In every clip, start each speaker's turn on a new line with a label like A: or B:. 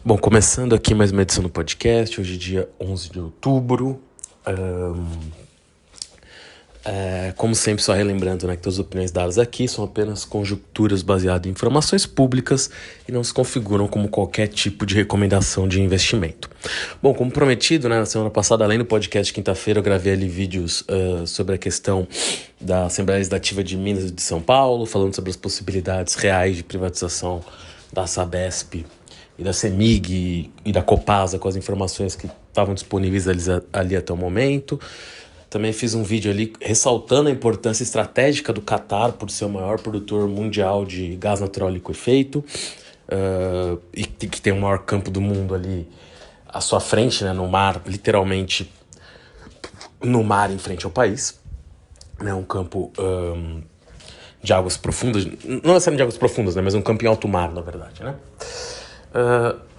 A: Bom, começando aqui mais uma edição do podcast, hoje é dia 11 de outubro. Como sempre, só relembrando, que todas as opiniões dadas aqui são apenas conjecturas baseadas em informações públicas e não se configuram como qualquer tipo de recomendação de investimento. Bom, como prometido, na semana passada, além do podcast de quinta-feira, eu gravei ali vídeos sobre a questão da Assembleia Legislativa de Minas e de São Paulo, falando sobre as possibilidades reais de privatização da Sabesp e da CEMIG e da Copasa, com as informações que estavam disponíveis ali até o momento. Também fiz um vídeo ali ressaltando a importância estratégica do Catar por ser o maior produtor mundial de gás natural liquefeito e que tem o maior campo do mundo ali à sua frente, no mar, literalmente no mar em frente ao país. Um campo de águas profundas, não necessariamente de águas profundas, mas um campo em alto mar, na verdade,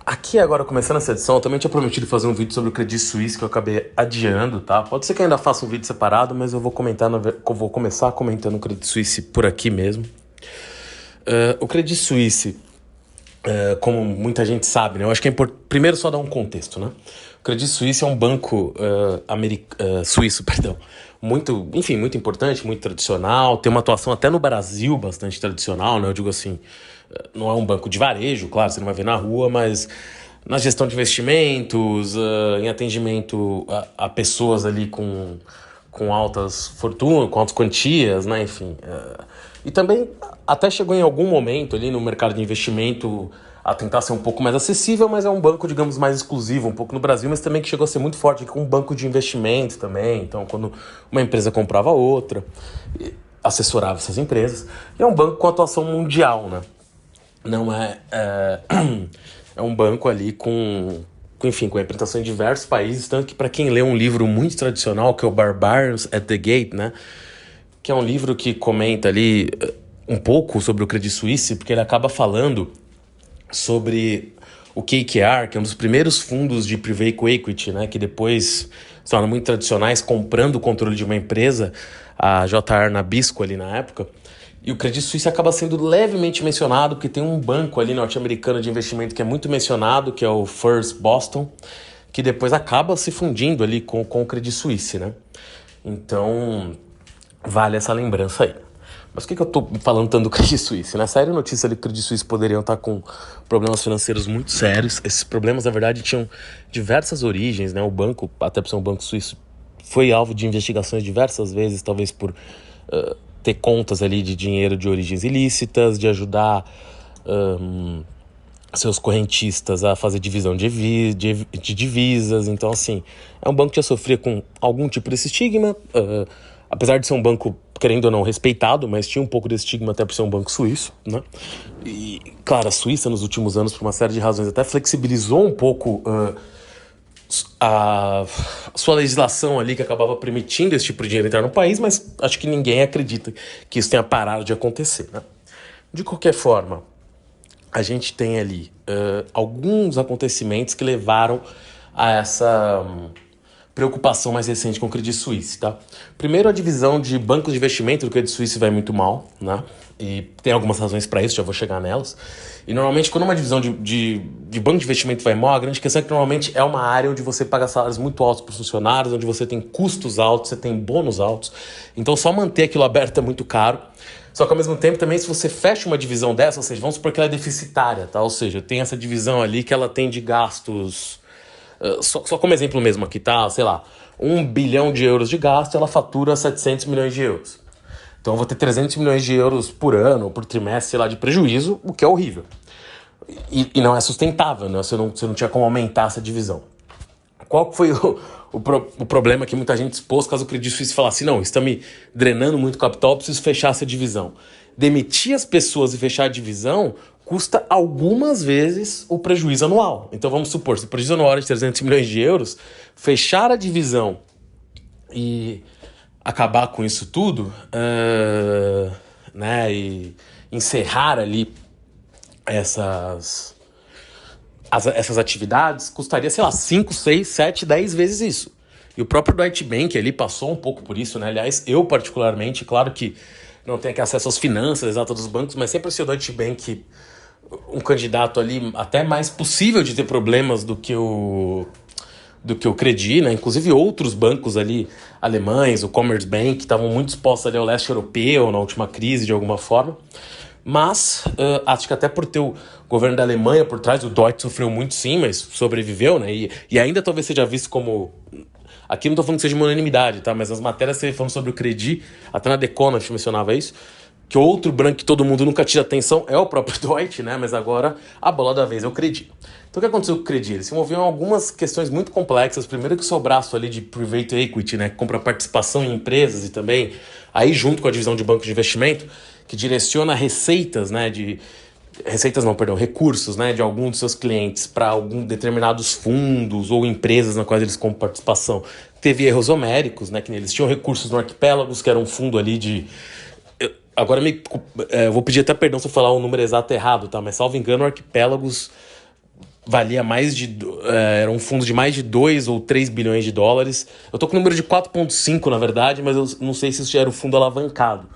A: Aqui agora, começando essa edição, eu também tinha prometido fazer um vídeo sobre o Credit Suisse, que eu acabei adiando, tá? Pode ser que eu ainda faça um vídeo separado, mas eu vou começar comentando o Credit Suisse por aqui mesmo. O Credit Suisse, como muita gente sabe, eu acho que é importante primeiro só dar um contexto, O Credit Suisse é um banco suíço, muito importante, muito tradicional, tem uma atuação até no Brasil bastante tradicional, Eu digo assim, não é um banco de varejo, claro, você não vai ver na rua, mas na gestão de investimentos, em atendimento a pessoas ali com altas fortunas, com altas quantias, e também até chegou em algum momento ali no mercado de investimento a tentar ser um pouco mais acessível, mas é um banco, digamos, mais exclusivo um pouco no Brasil, mas também que chegou a ser muito forte com um banco de investimento também. Então, quando uma empresa comprava outra, assessorava essas empresas. E é um banco com atuação mundial, Não é um banco ali com a implementação em diversos países, tanto que para quem lê um livro muito tradicional, que é o Barbarians at the Gate, que é um livro que comenta ali um pouco sobre o Credit Suisse, porque ele acaba falando sobre o KKR, que é um dos primeiros fundos de private equity, que depois se tornam muito tradicionais, comprando o controle de uma empresa, a JR Nabisco ali na época. E o Credit Suisse acaba sendo levemente mencionado, porque tem um banco ali norte-americano de investimento que é muito mencionado, que é o First Boston, que depois acaba se fundindo ali com o Credit Suisse, Então, vale essa lembrança aí. Mas por que eu tô falando tanto do Credit Suisse? Saíram notícias ali que o Credit Suisse poderiam estar com problemas financeiros muito sérios. Esses problemas, na verdade, tinham diversas origens, O banco, até por ser um banco suíço, foi alvo de investigações diversas vezes, talvez por ter contas ali de dinheiro de origens ilícitas, de ajudar seus correntistas a fazer divisão de divisas. Então, assim, é um banco que já sofria com algum tipo desse estigma, apesar de ser um banco, querendo ou não, respeitado, mas tinha um pouco desse estigma até por ser um banco suíço, E, claro, a Suíça, nos últimos anos, por uma série de razões, até flexibilizou um pouco a sua legislação ali, que acabava permitindo esse tipo de dinheiro entrar no país, mas acho que ninguém acredita que isso tenha parado de acontecer, De qualquer forma, a gente tem ali alguns acontecimentos que levaram a essa preocupação mais recente com o Credit Suisse, Primeiro, a divisão de bancos de investimento do Credit Suisse vai muito mal, E tem algumas razões para isso, já vou chegar nelas. E normalmente, quando uma divisão de banco de investimento vai mal, a grande questão é que normalmente é uma área onde você paga salários muito altos para os funcionários, onde você tem custos altos, você tem bônus altos. Então, só manter aquilo aberto é muito caro. Só que, ao mesmo tempo, também, se você fecha uma divisão dessa, ou seja, vamos supor que ela é deficitária, Ou seja, tem essa divisão ali que ela tem de gastos... Só como exemplo mesmo aqui, sei lá, 1 bilhão de euros de gasto, ela fatura 700 milhões de euros. Então eu vou ter 300 milhões de euros por ano, por trimestre, sei lá, de prejuízo, o que é horrível. E não é sustentável, Você não tinha como aumentar essa divisão. Qual foi o problema que muita gente expôs caso o Credit Suisse falasse, não, isso está me drenando muito capital, eu preciso fechar essa divisão. Demitir as pessoas e fechar a divisão custa algumas vezes o prejuízo anual. Então vamos supor, se o prejuízo anual é de 300 milhões de euros, fechar a divisão e acabar com isso tudo, e encerrar ali essas atividades, custaria, sei lá, 5, 6, 7, 10 vezes isso. E o próprio Deutsche Bank ali passou um pouco por isso, Aliás, eu particularmente, claro que não tenho acesso às finanças exatas dos bancos, mas sempre se o Deutsche Bank um candidato ali até mais possível de ter problemas do que o Credi, né? Inclusive outros bancos ali alemães, o Commerzbank, estavam muito expostos ali ao leste europeu na última crise de alguma forma. Mas acho que até por ter o governo da Alemanha por trás, o Deutsche sofreu muito sim, mas sobreviveu, né? E ainda talvez seja visto como... Aqui não estou falando que seja uma unanimidade, tá? Mas as matérias que falando sobre o Credi, até na The Economist mencionava isso, que outro branco que todo mundo nunca tira atenção é o próprio Deutsche, né? Mas agora a bola da vez é o Credi. Então o que aconteceu com o Credi? Ele se envolveu em algumas questões muito complexas. Primeiro que o seu braço ali de private equity, né? Que compra participação em empresas e também aí junto com a divisão de banco de investimento, que direciona receitas, né? Recursos, né, de algum dos seus clientes para alguns determinados fundos ou empresas na quais eles compram participação. Teve erros homéricos, né, que eles tinham recursos no Arquipélagos, que era um fundo ali de... Agora eu vou pedir até perdão se eu falar o número exato errado, tá? Mas salvo engano, o Arquipélagos valia mais de... era um fundo de mais de 2 ou 3 bilhões de dólares. Eu tô com o número de 4,5 na verdade, mas eu não sei se isso já era o fundo alavancado.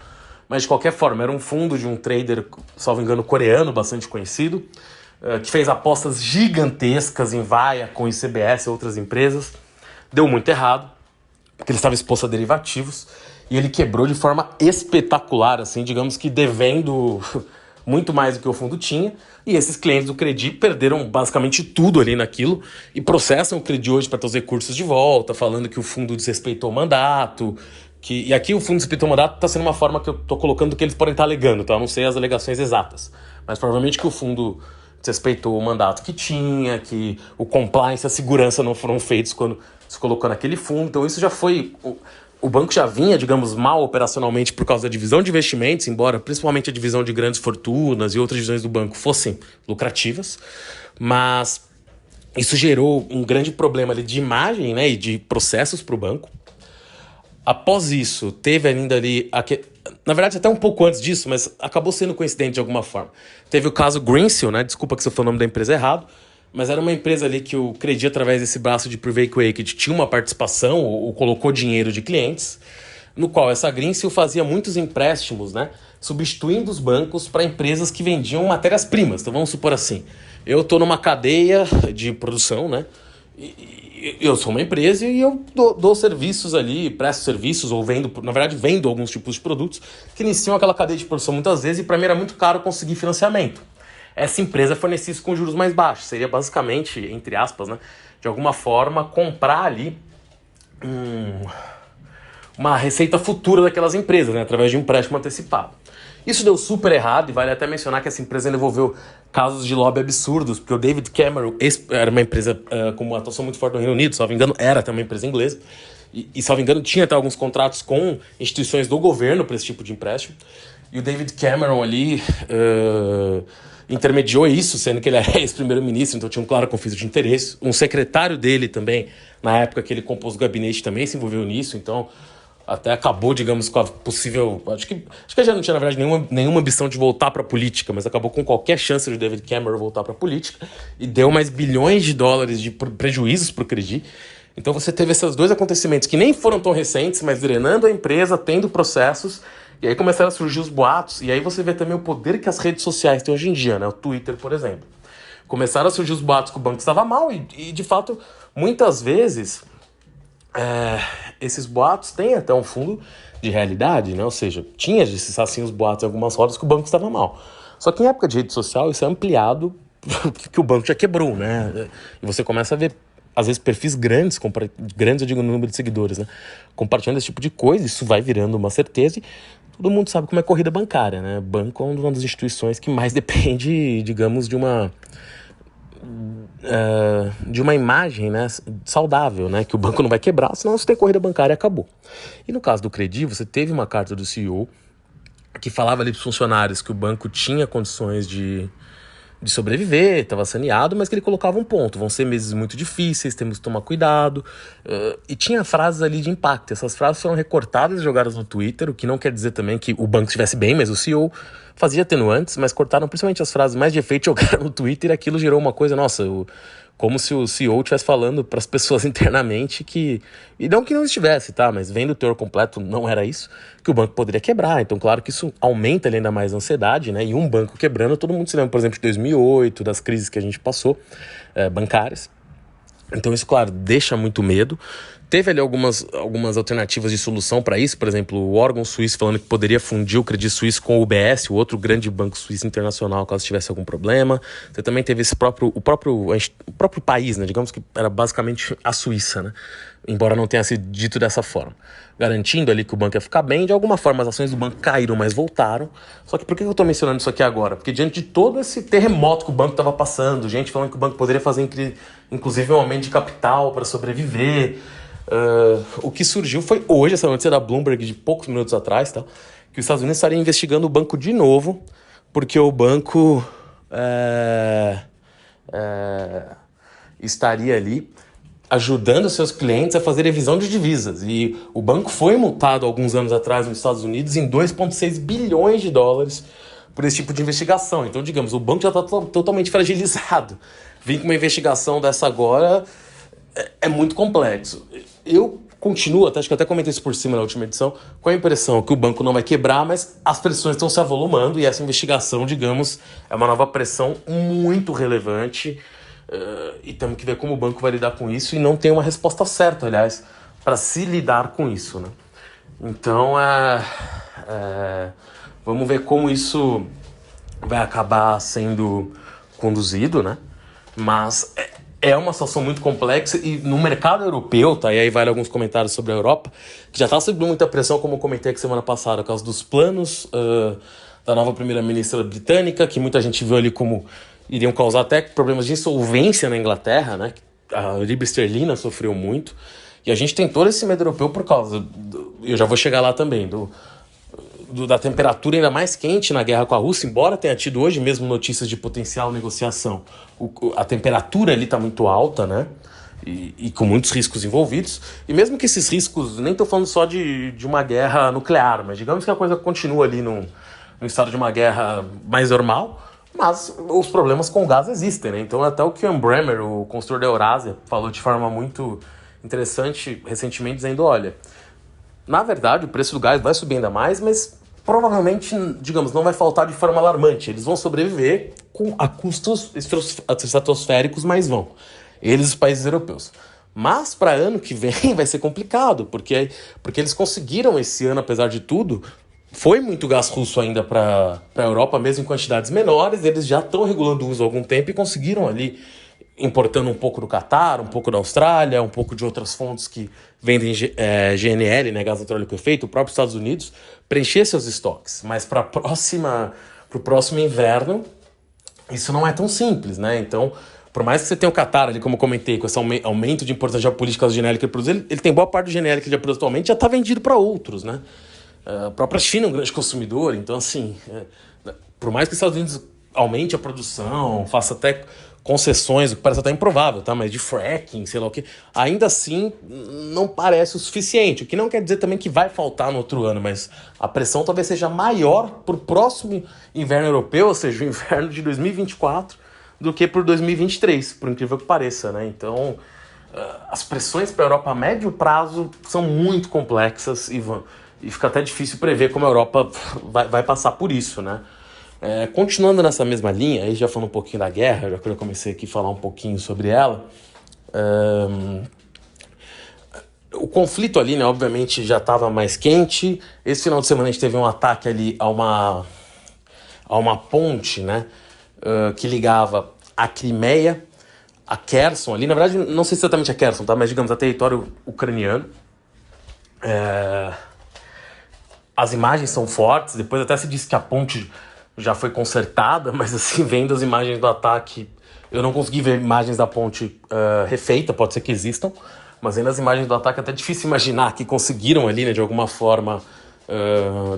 A: Mas de qualquer forma, era um fundo de um trader, salvo engano, coreano, bastante conhecido, que fez apostas gigantescas em Viacom e CBS e outras empresas. Deu muito errado, porque ele estava exposto a derivativos, e ele quebrou de forma espetacular, assim, digamos que devendo muito mais do que o fundo tinha, e esses clientes do Credi perderam basicamente tudo ali naquilo, e processam o Credi hoje para ter os recursos de volta, falando que o fundo desrespeitou o mandato, e aqui o fundo desrespeitou o mandato está sendo uma forma que eu estou colocando que eles podem estar alegando, tá? Eu não sei as alegações exatas, mas provavelmente que o fundo desrespeitou o mandato que tinha, que o compliance e a segurança não foram feitos quando se colocou naquele fundo, então isso já foi... O banco já vinha, digamos, mal operacionalmente por causa da divisão de investimentos, embora principalmente a divisão de grandes fortunas e outras divisões do banco fossem lucrativas, mas isso gerou um grande problema ali de imagem, né, e de processos para o banco. Após isso, teve ainda ali... Na verdade, até um pouco antes disso, mas acabou sendo coincidente de alguma forma. Teve o caso Greensill, né? Desculpa que se eu falei o nome da empresa errado, mas era uma empresa ali que o Credi, através desse braço de private equity, tinha uma participação ou colocou dinheiro de clientes, no qual essa Greensill fazia muitos empréstimos, né? Substituindo os bancos para empresas que vendiam matérias-primas. Então vamos supor assim, eu estou numa cadeia de produção, né? Eu sou uma empresa e eu dou serviços ali, presto serviços ou vendo, na verdade vendo alguns tipos de produtos que iniciam aquela cadeia de produção muitas vezes e para mim era muito caro conseguir financiamento. Essa empresa fornecia isso com juros mais baixos, seria basicamente, entre aspas, né, de alguma forma comprar ali uma receita futura daquelas empresas, né, através de um empréstimo antecipado. Isso deu super errado e vale até mencionar que essa empresa envolveu casos de lobby absurdos, porque o David Cameron era uma empresa com uma atuação muito forte no Reino Unido, salvo engano, era até uma empresa inglesa, e salvo engano tinha até alguns contratos com instituições do governo para esse tipo de empréstimo, e o David Cameron ali intermediou isso, sendo que ele era ex-primeiro-ministro, então tinha um claro conflito de interesse. Um secretário dele também, na época que ele compôs o gabinete, também se envolveu nisso, então... Até acabou, digamos, com a possível... Acho que já não tinha, na verdade, nenhuma ambição de voltar para a política, mas acabou com qualquer chance de David Cameron voltar para a política e deu mais bilhões de dólares de prejuízos para o Credi. Então você teve esses dois acontecimentos que nem foram tão recentes, mas drenando a empresa, tendo processos, e aí começaram a surgir os boatos, e aí você vê também o poder que as redes sociais têm hoje em dia, né? O Twitter, por exemplo. Começaram a surgir os boatos que o banco estava mal e de fato, muitas vezes... esses boatos têm até um fundo de realidade, né? Ou seja, tinha assim os boatos em algumas rodas que o banco estava mal. Só que em época de rede social isso é ampliado que o banco já quebrou, né? E você começa a ver, às vezes, perfis grandes, eu digo no número de seguidores, né? Compartilhando esse tipo de coisa, isso vai virando uma certeza e todo mundo sabe como é corrida bancária, né? Banco é uma das instituições que mais depende, digamos, de uma imagem, né, saudável, né, que o banco não vai quebrar, senão você tem corrida bancária e acabou. E no caso do Credi, você teve uma carta do CEO que falava ali para os funcionários que o banco tinha condições de sobreviver, estava saneado, mas que ele colocava um ponto: vão ser meses muito difíceis, temos que tomar cuidado, e tinha frases ali de impacto. Essas frases foram recortadas e jogadas no Twitter, o que não quer dizer também que o banco estivesse bem, mas o CEO fazia atenuantes, mas cortaram principalmente as frases mais de efeito e jogaram no Twitter, e aquilo gerou uma coisa, nossa, como se o CEO estivesse falando para as pessoas internamente que, e não que não estivesse, tá? Mas vendo o teor completo, não era isso, que o banco poderia quebrar. Então, claro que isso aumenta ainda mais a ansiedade, né? E um banco quebrando, todo mundo se lembra, por exemplo, de 2008, das crises que a gente passou, bancárias. Então isso, claro, deixa muito medo. Teve ali algumas alternativas de solução para isso, por exemplo, o órgão suíço falando que poderia fundir o Credit Suisse com o UBS, o outro grande banco suíço internacional, caso tivesse algum problema. Você também teve o próprio país, né? Digamos que era basicamente a Suíça, né? Embora não tenha sido dito dessa forma. Garantindo ali que o banco ia ficar bem, de alguma forma as ações do banco caíram, mas voltaram. Só que por que eu estou mencionando isso aqui agora? Porque diante de todo esse terremoto que o banco estava passando, gente falando que o banco poderia fazer inclusive um aumento de capital para sobreviver, o que surgiu foi hoje, essa notícia da Bloomberg de poucos minutos atrás, tá? Que os Estados Unidos estariam investigando o banco de novo, porque o banco estaria ali ajudando seus clientes a fazer revisão de divisas. E o banco foi multado alguns anos atrás nos Estados Unidos em 2,6 bilhões de dólares por esse tipo de investigação. Então, digamos, o banco já está totalmente fragilizado. Vir com uma investigação dessa agora é muito complexo. Eu continuo, acho que eu até comentei isso por cima na última edição, com a impressão que o banco não vai quebrar, mas as pressões estão se avolumando e essa investigação, digamos, é uma nova pressão muito relevante. E temos que ver como o banco vai lidar com isso, e não tem uma resposta certa, aliás, para se lidar com isso, né? Então, vamos ver como isso vai acabar sendo conduzido, né? Mas é uma situação muito complexa, e no mercado europeu, tá? E aí vale alguns comentários sobre a Europa, que já está sob muita pressão, como eu comentei aqui semana passada, por causa dos planos da nova primeira-ministra britânica, que muita gente viu ali como iriam causar até problemas de insolvência na Inglaterra, né? A libra esterlina sofreu muito. E a gente tem todo esse medo europeu por causa, eu já vou chegar lá também, da temperatura ainda mais quente na guerra com a Rússia, embora tenha tido hoje mesmo notícias de potencial negociação. A temperatura ali está muito alta, né? E com muitos riscos envolvidos. E mesmo que esses riscos, nem estou falando só de uma guerra nuclear, mas digamos que a coisa continua ali no estado de uma guerra mais normal, mas os problemas com o gás existem, né? Então até o Kian Bremer, o consultor da Eurásia, falou de forma muito interessante recentemente, dizendo, olha, na verdade o preço do gás vai subir ainda mais, mas provavelmente, digamos, não vai faltar de forma alarmante. Eles vão sobreviver a custos estratosféricos, mas vão. Eles, os países europeus. Mas para ano que vem vai ser complicado, porque eles conseguiram esse ano, apesar de tudo, foi muito gás russo ainda para a Europa, mesmo em quantidades menores. Eles já estão regulando o uso há algum tempo e conseguiram ali, importando um pouco do Catar, um pouco da Austrália, um pouco de outras fontes que vendem GNL, né, gás natural liquefeito, o próprio Estados Unidos, preencher seus estoques. Mas para o próximo inverno, isso não é tão simples, né? Então, por mais que você tenha o Catar ali, como eu comentei, com esse aumento de importância geopolítica do GNL que ele produz, ele tem boa parte do GNL que ele já produz atualmente, já está vendido para outros, né? A própria China é um grande consumidor, então assim, por mais que os Estados Unidos aumente a produção, faça até concessões, o que parece até improvável, tá? Mas de fracking, sei lá o que, ainda assim não parece o suficiente, o que não quer dizer também que vai faltar no outro ano, mas a pressão talvez seja maior para o próximo inverno europeu, ou seja, o inverno de 2024, do que por 2023, por incrível que pareça, né? Então, as pressões para a Europa a médio prazo são muito complexas e fica até difícil prever como a Europa vai passar por isso, né? Continuando nessa mesma linha, aí já falando um pouquinho da guerra, já que eu comecei aqui a falar um pouquinho sobre ela, o conflito ali, né, obviamente já estava mais quente. Esse final de semana a gente teve um ataque ali a uma ponte, né, que ligava a Crimeia a Kherson ali, na verdade não sei exatamente a Kherson, tá, mas digamos a território ucraniano. As imagens são fortes, depois até se disse que a ponte já foi consertada, mas assim, vendo as imagens do ataque, eu não consegui ver imagens da ponte refeita, pode ser que existam, mas vendo as imagens do ataque é até difícil imaginar que conseguiram ali, né, de alguma forma,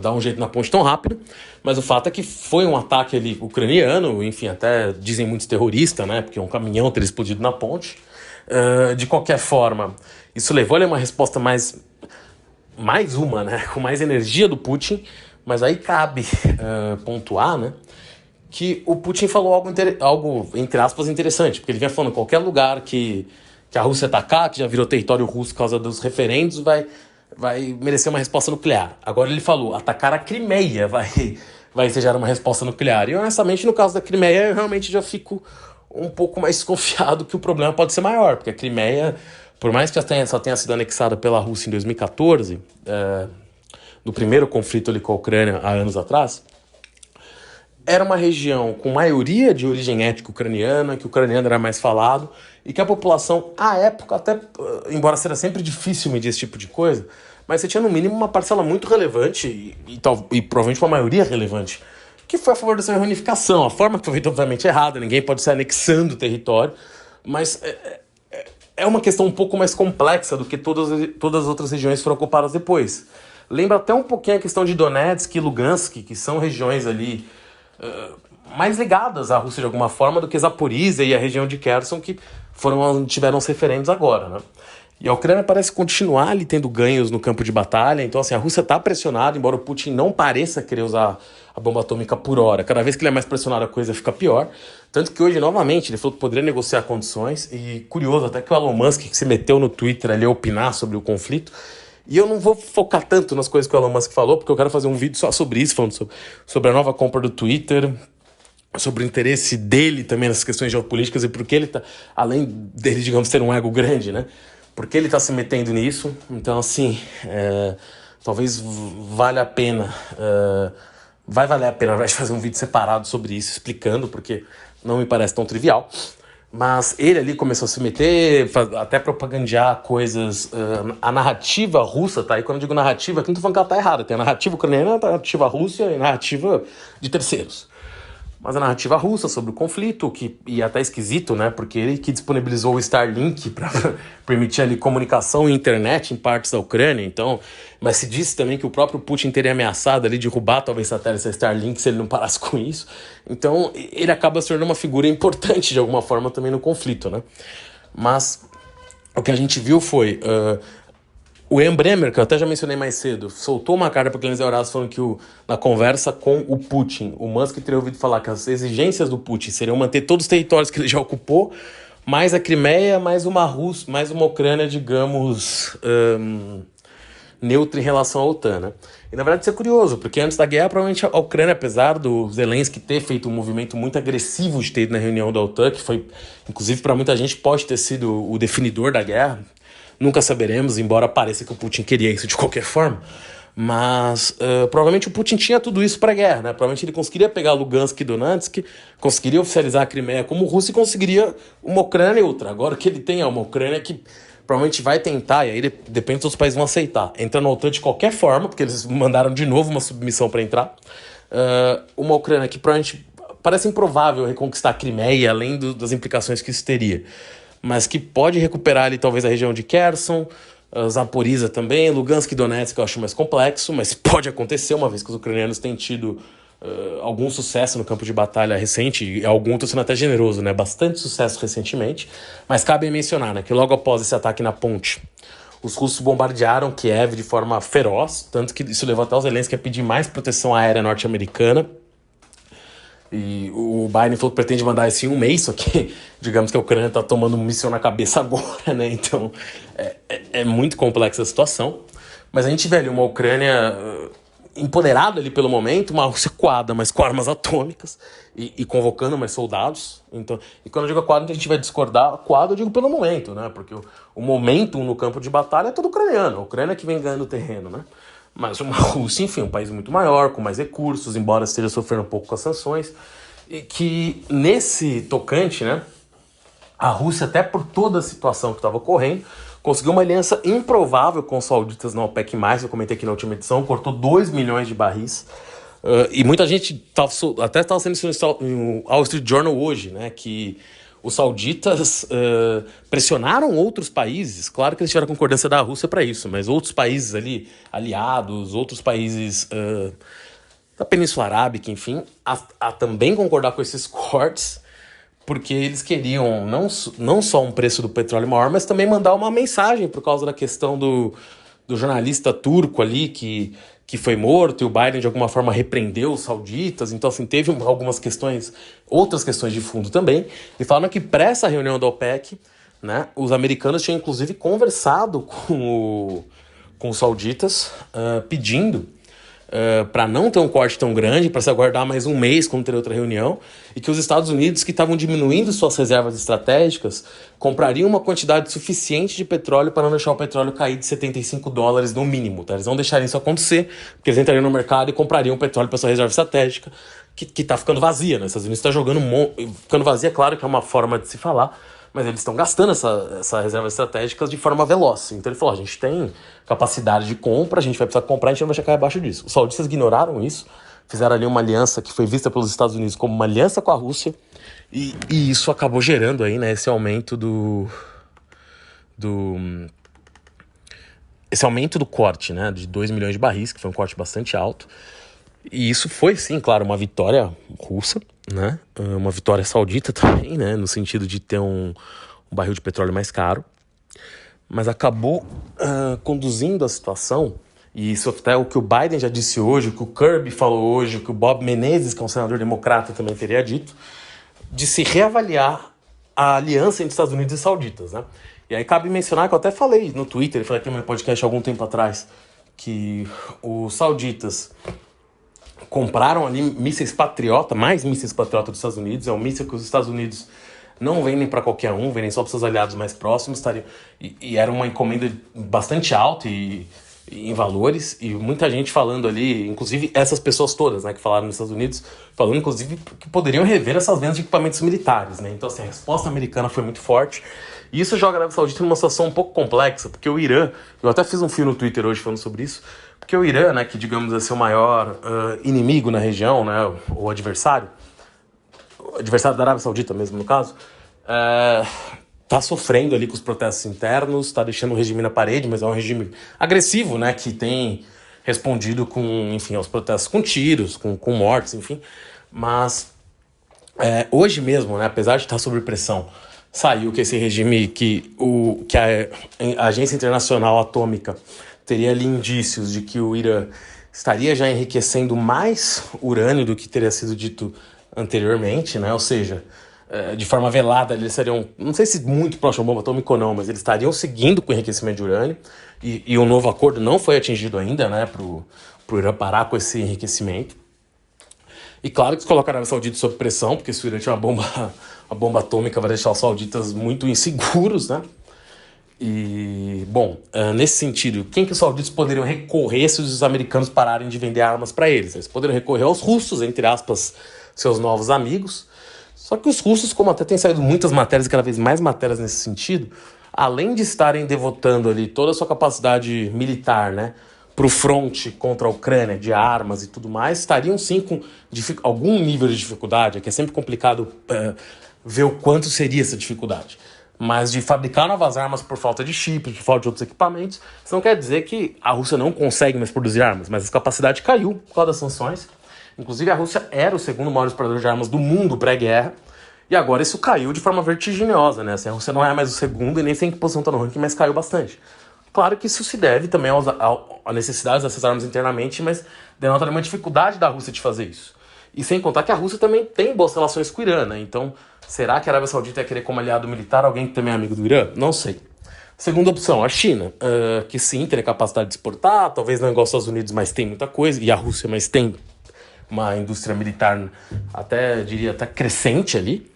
A: dar um jeito na ponte tão rápido, mas o fato é que foi um ataque ali ucraniano, enfim, até dizem muitos terroristas, né, porque um caminhão teria explodido na ponte. De qualquer forma, isso levou a uma resposta mais uma, né, com mais energia do Putin, mas aí cabe pontuar, né, que o Putin falou algo, entre aspas, interessante, porque ele vinha falando qualquer lugar que a Rússia atacar, que já virou território russo por causa dos referendos, vai merecer uma resposta nuclear. Agora ele falou, atacar a Crimeia vai ensejar uma resposta nuclear. E honestamente, no caso da Crimeia, eu realmente já fico um pouco mais desconfiado que o problema pode ser maior, porque a Crimeia, por mais que só tenha sido anexada pela Rússia em 2014, do primeiro conflito ali com a Ucrânia há anos atrás, era uma região com maioria de origem étnica ucraniana, que o ucraniano era mais falado, e que a população, à época, até embora seja sempre difícil medir esse tipo de coisa, mas você tinha no mínimo uma parcela muito relevante, e provavelmente uma maioria relevante, que foi a favor dessa reunificação. A forma que foi feita, obviamente, é errada, ninguém pode ser anexando o território, mas é uma questão um pouco mais complexa do que todas as outras regiões foram ocupadas depois. Lembra até um pouquinho a questão de Donetsk e Lugansk, que são regiões ali mais ligadas à Rússia de alguma forma do que Zaporizhia e a região de Kherson, que tiveram os referendos agora, né? E a Ucrânia parece continuar ali tendo ganhos no campo de batalha, então assim, a Rússia está pressionada, embora o Putin não pareça querer usar a bomba atômica por hora. Cada vez que ele é mais pressionado a coisa fica pior, tanto que hoje novamente ele falou que poderia negociar condições, e curioso até que o Elon Musk, que se meteu no Twitter ali a opinar sobre o conflito, e eu não vou focar tanto nas coisas que o Elon Musk falou, porque eu quero fazer um vídeo só sobre isso, falando sobre a nova compra do Twitter, sobre o interesse dele também nessas questões geopolíticas e porque ele tá, além dele, digamos, ter um ego grande, né? Porque ele tá se metendo nisso. Então, assim, talvez valha a pena, vai valer a pena, vai fazer um vídeo separado sobre isso, explicando, porque não me parece tão trivial. Mas ele ali começou a se meter, até propagandear coisas, a narrativa russa, tá? E quando eu digo narrativa, aqui não tô falando que ela tá errada. Tem a narrativa ucraniana, a narrativa russa e a narrativa de terceiros. Mas a narrativa russa sobre o conflito, e até esquisito, né? Porque ele que disponibilizou o Starlink para permitir ali comunicação e internet em partes da Ucrânia. Então, mas se disse também que o próprio Putin teria ameaçado ali derrubar talvez satélites da Starlink se ele não parasse com isso. Então, ele acaba se tornando uma figura importante de alguma forma também no conflito, né? Mas o que a gente viu foi o Ian Bremmer, que eu até já mencionei mais cedo, soltou uma carta para aqueles Eurazes falando que na conversa com o Putin, o Musk teria ouvido falar que as exigências do Putin seriam manter todos os territórios que ele já ocupou, mais a Crimeia, mais uma Ucrânia, digamos, neutra em relação à OTAN, né? E na verdade isso é curioso, porque antes da guerra, provavelmente a Ucrânia, apesar do Zelensky ter feito um movimento muito agressivo de ter ido na reunião da OTAN, que foi, inclusive para muita gente, pode ter sido o definidor da guerra, nunca saberemos, embora pareça que o Putin queria isso de qualquer forma. Mas provavelmente o Putin tinha tudo isso para a guerra, né? Provavelmente ele conseguiria pegar Lugansk e Donetsk, conseguiria oficializar a Crimeia como russo e conseguiria uma Ucrânia e outra. Agora o que ele tem é uma Ucrânia que provavelmente vai tentar, e aí depende dos países vão aceitar, entrar na OTAN de qualquer forma, porque eles mandaram de novo uma submissão para entrar. Uma Ucrânia que provavelmente parece improvável reconquistar a Crimeia, além das implicações que isso teria, mas que pode recuperar ali talvez a região de Kherson, Zaporizhia também, Lugansk e Donetsk eu acho mais complexo, mas pode acontecer, uma vez que os ucranianos têm tido algum sucesso no campo de batalha recente, e algum, tô sendo até generoso, né? Bastante sucesso recentemente, mas cabe mencionar, né, que logo após esse ataque na ponte, os russos bombardearam Kiev de forma feroz, tanto que isso levou até os Zelensky a pedir mais proteção aérea norte-americana. E o Biden falou que pretende mandar isso em um mês, só que digamos que a Ucrânia está tomando um míssil na cabeça agora, né? Então é muito complexa a situação. Mas a gente vê ali uma Ucrânia empoderada ali pelo momento, uma Rússia coada, mas com armas atômicas e convocando mais soldados. Então, e quando eu digo coada, a gente vai discordar. Coada eu digo pelo momento, né? Porque o momento no campo de batalha é todo ucraniano. A Ucrânia que vem ganhando terreno, né? Mas uma Rússia, enfim, um país muito maior, com mais recursos, embora esteja sofrendo um pouco com as sanções, e que nesse tocante, né, a Rússia, até por toda a situação que estava ocorrendo, conseguiu uma aliança improvável com os sauditas na OPEC+, eu comentei aqui na última edição, cortou 2 milhões de barris, e muita gente até estava sendo isso no Wall Street Journal hoje, né, que os sauditas pressionaram outros países, claro que eles tiveram a concordância da Rússia para isso, mas outros países ali, aliados, outros países da Península Arábica, enfim, a também concordar com esses cortes, porque eles queriam não só um preço do petróleo maior, mas também mandar uma mensagem por causa da questão do jornalista turco ali que foi morto, e o Biden de alguma forma repreendeu os sauditas. Então, assim, teve algumas questões, outras questões de fundo também, e falaram que para essa reunião da OPEC, né, os americanos tinham inclusive conversado com os sauditas, pedindo para não ter um corte tão grande, para se aguardar mais um mês quando ter outra reunião, e que os Estados Unidos, que estavam diminuindo suas reservas estratégicas, comprariam uma quantidade suficiente de petróleo para não deixar o petróleo cair de $75 no mínimo. Tá? Eles não deixariam isso acontecer, porque eles entrariam no mercado e comprariam petróleo para sua reserva estratégica, que tá ficando vazia, né? Os Estados Unidos está jogando ficando vazia, claro que é uma forma de se falar, mas eles estão gastando essa reserva estratégica de forma veloz. Então ele falou, a gente tem capacidade de compra, a gente vai precisar comprar, a gente não vai chegar abaixo disso. Os saudistas ignoraram isso, fizeram ali uma aliança que foi vista pelos Estados Unidos como uma aliança com a Rússia, e isso acabou gerando aí, né, esse aumento do corte, né, de 2 milhões de barris, que foi um corte bastante alto. E isso foi, sim, claro, uma vitória russa, né? Uma vitória saudita também, né? No sentido de ter um barril de petróleo mais caro. Mas acabou conduzindo a situação, e isso até é o que o Biden já disse hoje, o que o Kirby falou hoje, o que o Bob Menezes, que é um senador democrata, também teria dito, de se reavaliar a aliança entre Estados Unidos e sauditas, né? E aí cabe mencionar que eu até falei no Twitter, eu falei aqui no meu podcast há algum tempo atrás, que os sauditas compraram ali mísseis Patriota, mais mísseis Patriota dos Estados Unidos. É um míssil que os Estados Unidos não vendem para qualquer um, vendem só para seus aliados mais próximos. E era uma encomenda bastante alta e em valores, e muita gente falando ali, inclusive essas pessoas todas, né, que falaram nos Estados Unidos, falando inclusive que poderiam rever essas vendas de equipamentos militares, né? Então, assim, a resposta americana foi muito forte, e isso joga a Arábia Saudita numa situação um pouco complexa, porque o Irã, eu até fiz um fio no Twitter hoje falando sobre isso, porque o Irã, né, que digamos é seu maior inimigo na região, né, o adversário da Arábia Saudita mesmo no caso, tá sofrendo ali com os protestos internos, tá deixando o regime na parede, mas é um regime agressivo, né, que tem respondido com, enfim, aos protestos com tiros, com mortes, enfim. Mas hoje mesmo, né, apesar de estar sob pressão, saiu que esse regime, que a Agência Internacional Atômica teria ali indícios de que o Irã estaria já enriquecendo mais urânio do que teria sido dito anteriormente, né, ou seja, de forma velada, eles seriam, não sei se muito próximo à bomba atômica ou não, mas eles estariam seguindo com o enriquecimento de urânio, e o novo acordo não foi atingido ainda, né, pro Irã parar com esse enriquecimento. E claro que isso coloca a Arábia Saudita sob pressão, porque se o Irã tiver uma bomba atômica vai deixar os sauditas muito inseguros, né? E, bom, nesse sentido, quem que os sauditas poderiam recorrer se os americanos pararem de vender armas para eles? Eles poderiam recorrer aos russos, entre aspas, seus novos amigos. Só que os russos, como até tem saído muitas matérias, cada vez mais matérias nesse sentido, além de estarem devotando ali toda a sua capacidade militar, né, para o fronte contra a Ucrânia, de armas e tudo mais, estariam sim com algum nível de dificuldade, que é sempre complicado ver o quanto seria essa dificuldade. Mas de fabricar novas armas por falta de chips, por falta de outros equipamentos, isso não quer dizer que a Rússia não consegue mais produzir armas, mas a capacidade caiu por causa das sanções. Inclusive, a Rússia era o segundo maior exportador de armas do mundo pré-guerra, e agora isso caiu de forma vertiginosa, né? Assim, a Rússia não é mais o segundo e nem sei em que posição está no ranking, mas caiu bastante. Claro que isso se deve também à necessidade dessas armas internamente, mas denota uma dificuldade da Rússia de fazer isso. E sem contar que a Rússia também tem boas relações com o Irã, né? Então, será que a Arábia Saudita ia querer como aliado militar alguém que também é amigo do Irã? Não sei. Segunda opção, a China, que sim, teria capacidade de exportar, talvez não igual aos Estados Unidos, mas tem muita coisa, e a Rússia, mas tem uma indústria militar diria até crescente ali.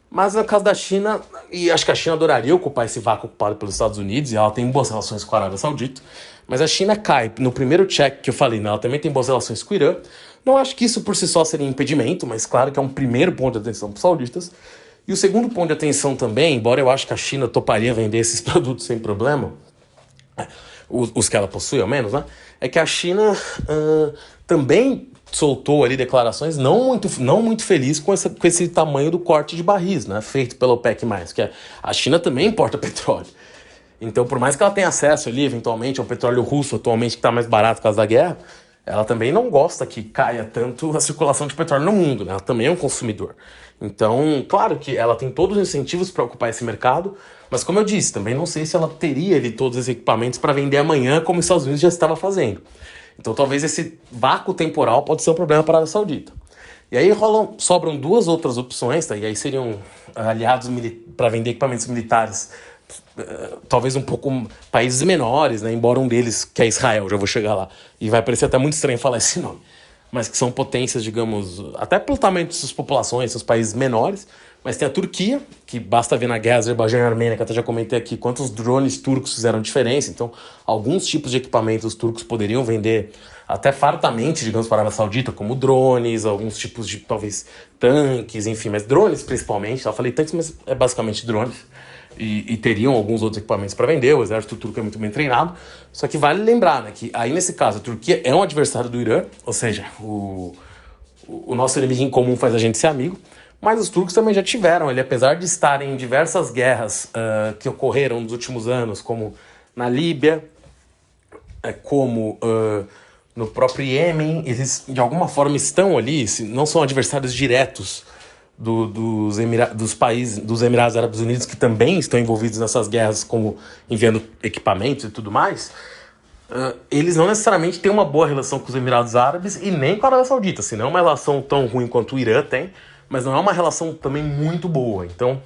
A: Mas no caso da China, e acho que a China adoraria ocupar esse vácuo ocupado pelos Estados Unidos, e ela tem boas relações com a Arábia Saudita, mas a China cai no primeiro check que eu falei, né? Ela também tem boas relações com o Irã. Não acho que isso por si só seria impedimento, mas claro que é um primeiro ponto de atenção para os sauditas. E o segundo ponto de atenção também, embora eu acho que a China toparia vender esses produtos sem problema, os que ela possui ao menos, né? É que a China também soltou ali declarações não muito feliz com esse tamanho do corte de barris, né, feito pela OPEC+, que a China também importa petróleo. Então, por mais que ela tenha acesso ali, eventualmente, ao petróleo russo atualmente, que está mais barato por causa da guerra, ela também não gosta que caia tanto a circulação de petróleo no mundo, né? Ela também é um consumidor. Então, claro que ela tem todos os incentivos para ocupar esse mercado, mas como eu disse, também não sei se ela teria ali todos os equipamentos para vender amanhã, como os Estados Unidos já estava fazendo. Então talvez esse vácuo temporal pode ser um problema para a Arábia Saudita. E aí sobram duas outras opções, tá? E aí seriam aliados para vender equipamentos militares, talvez um pouco países menores, né? Embora um deles, que é Israel, já vou chegar lá. E vai parecer até muito estranho falar esse nome. Mas que são potências, digamos, até pelo tamanho de suas populações, seus países menores. Mas tem a Turquia, que basta ver na guerra Azerbaijão e Armênia, que até já comentei aqui, quantos drones turcos fizeram diferença. Então, alguns tipos de equipamentos os turcos poderiam vender até fartamente, digamos, para a Arábia Saudita, como drones, alguns tipos de, talvez, tanques, enfim, mas drones principalmente. Eu falei tanques, mas é basicamente drones. E teriam alguns outros equipamentos para vender, o exército turco é muito bem treinado. Só que vale lembrar, né, que aí nesse caso a Turquia é um adversário do Irã, ou seja, o nosso inimigo em comum faz a gente ser amigo, mas os turcos também já tiveram, apesar de estarem em diversas guerras que ocorreram nos últimos anos, como na Líbia, como no próprio Iêmen, eles de alguma forma estão ali, não são adversários diretos dos países, dos Emirados Árabes Unidos, que também estão envolvidos nessas guerras, como enviando equipamentos e tudo mais. Eles não necessariamente têm uma boa relação com os Emirados Árabes e nem com a Arábia Saudita, se não é uma relação tão ruim quanto o Irã tem, mas não é uma relação também muito boa. Então,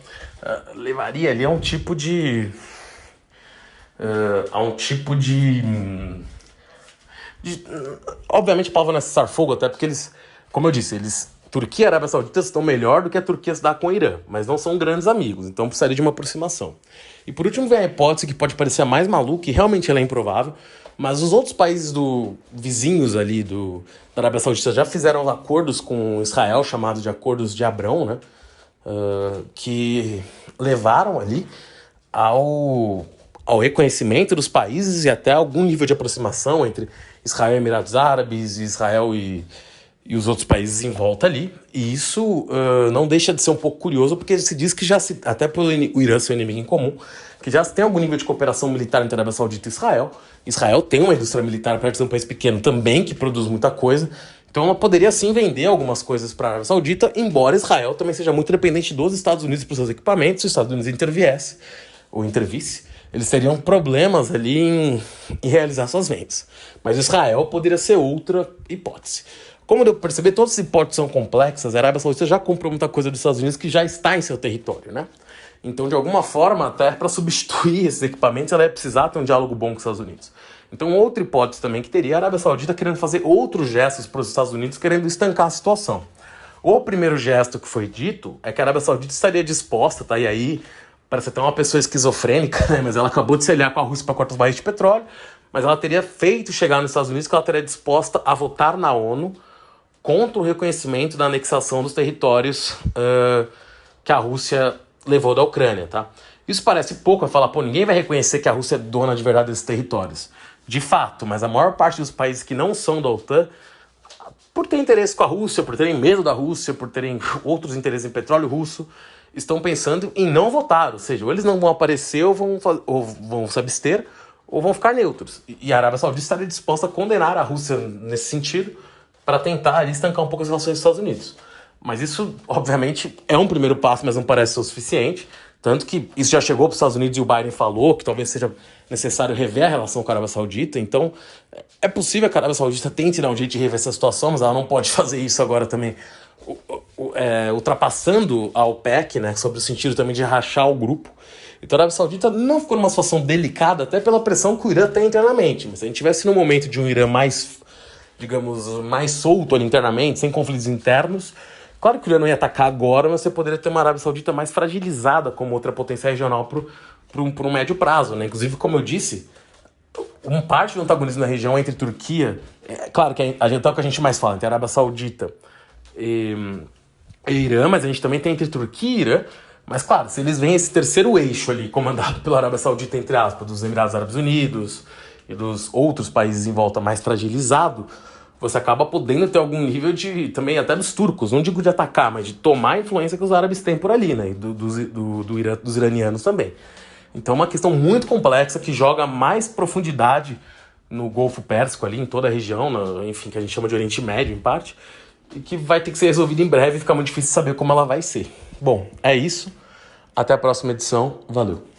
A: levaria ali a um tipo de obviamente a palavra não é cessar fogo, até porque eles, como eu disse, Turquia e Arábia Saudita estão melhor do que a Turquia se dá com o Irã, mas não são grandes amigos, então precisaria de uma aproximação. E por último vem a hipótese que pode parecer a mais maluca, e realmente ela é improvável, mas os outros países vizinhos ali da Arábia Saudita já fizeram acordos com Israel, chamados de acordos de Abrão, né? Que levaram ali ao reconhecimento dos países e até algum nível de aproximação entre Israel e Emirados Árabes, Israel e os outros países em volta ali. E isso não deixa de ser um pouco curioso, porque se diz que até pelo Irã ser um inimigo em comum, que já tem algum nível de cooperação militar entre a Arábia Saudita e Israel. Israel tem uma indústria militar, apesar de ser um país pequeno também, que produz muita coisa. Então ela poderia sim vender algumas coisas para a Arábia Saudita, embora Israel também seja muito dependente dos Estados Unidos para os seus equipamentos. Se os Estados Unidos intervisse, eles teriam problemas ali em realizar suas vendas. Mas Israel poderia ser outra hipótese. Como deu para perceber, todas as hipóteses são complexas. A Arábia Saudita já comprou muita coisa dos Estados Unidos que já está em seu território, né? Então, de alguma forma, até para substituir esses equipamentos, ela ia precisar ter um diálogo bom com os Estados Unidos. Então, outra hipótese também que teria a Arábia Saudita querendo fazer outros gestos para os Estados Unidos, querendo estancar a situação. O primeiro gesto que foi dito é que a Arábia Saudita estaria disposta, tá? E aí, parece até uma pessoa esquizofrênica, né? Mas ela acabou de se aliar com a Rússia para cortar os barris de petróleo, mas ela teria feito chegar nos Estados Unidos que ela estaria disposta a votar na ONU contra o reconhecimento da anexação dos territórios que a Rússia levou da Ucrânia, tá? Isso parece pouco, vai falar, pô, ninguém vai reconhecer que a Rússia é dona de verdade desses territórios. De fato, mas a maior parte dos países que não são da OTAN, por ter interesse com a Rússia, por terem medo da Rússia, por terem outros interesses em petróleo russo, estão pensando em não votar, ou seja, ou eles não vão aparecer ou vão se abster, ou vão ficar neutros. E a Arábia Saudita estaria disposta a condenar a Rússia nesse sentido, para tentar ali estancar um pouco as relações dos Estados Unidos. Mas isso, obviamente, é um primeiro passo, mas não parece ser o suficiente. Tanto que isso já chegou para os Estados Unidos e o Biden falou que talvez seja necessário rever a relação com a Arábia Saudita. Então, é possível que a Arábia Saudita tente dar um jeito de rever essa situação, mas ela não pode fazer isso agora também, ultrapassando a OPEC, né, sobre o sentido também de rachar o grupo. Então a Arábia Saudita não ficou numa situação delicada, até pela pressão que o Irã tem internamente. Mas se a gente tivesse no momento de um Irã mais, digamos, mais solto ali internamente, sem conflitos internos, claro que o Irã não ia atacar agora, mas você poderia ter uma Arábia Saudita mais fragilizada como outra potência regional por um médio prazo, né? Inclusive, como eu disse, uma parte do antagonismo na região entre Turquia, claro que é o que a gente mais fala, entre a Arábia Saudita e Irã, mas a gente também tem entre Turquia e Irã. Mas claro, se eles veem esse terceiro eixo ali, comandado pela Arábia Saudita, entre aspas, dos Emirados Árabes Unidos e dos outros países em volta mais fragilizado, você acaba podendo ter algum nível de, também até dos turcos, não digo de atacar, mas de tomar a influência que os árabes têm por ali, né? E dos iranianos também. Então é uma questão muito complexa que joga mais profundidade no Golfo Pérsico ali, em toda a região, enfim, que a gente chama de Oriente Médio, em parte, e que vai ter que ser resolvida em breve e fica muito difícil saber como ela vai ser. Bom, é isso. Até a próxima edição. Valeu.